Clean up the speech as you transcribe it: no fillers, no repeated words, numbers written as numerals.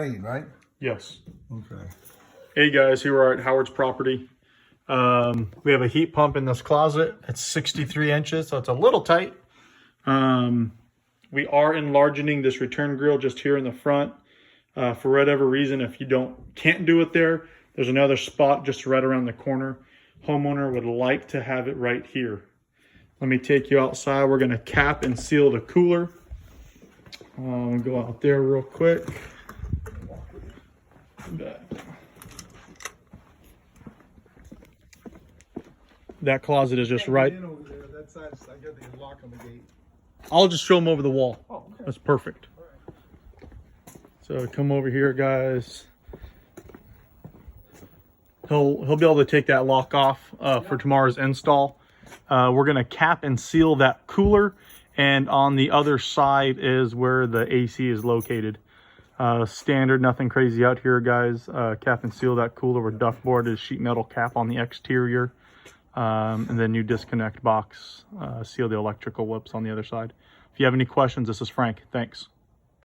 Right? Yes. Okay. Hey guys, here we are at Howard's property. We have a heat pump in this closet. It's 63 inches, so it's a little tight. We are enlarging this return grill just here in the front. For whatever reason, if you can't do it there, there's another spot just right around the corner. Homeowner would like to have it right here. Let me take you outside. We're gonna cap and seal the cooler. Go out there real quick. That closet is just right. Over there. That side, I got the lock on the gate. I'll just show them over the wall. Oh, okay. That's perfect. So come over here, guys. He'll be able to take that lock off for tomorrow's install. We're gonna cap and seal that cooler, and on the other side is where the AC is located. Standard, nothing crazy out here, guys. Cap and seal that cooler with duck board is sheet metal cap on the exterior. And then new disconnect box, seal the electrical whips on the other side. If you have any questions, this is Frank. Thanks.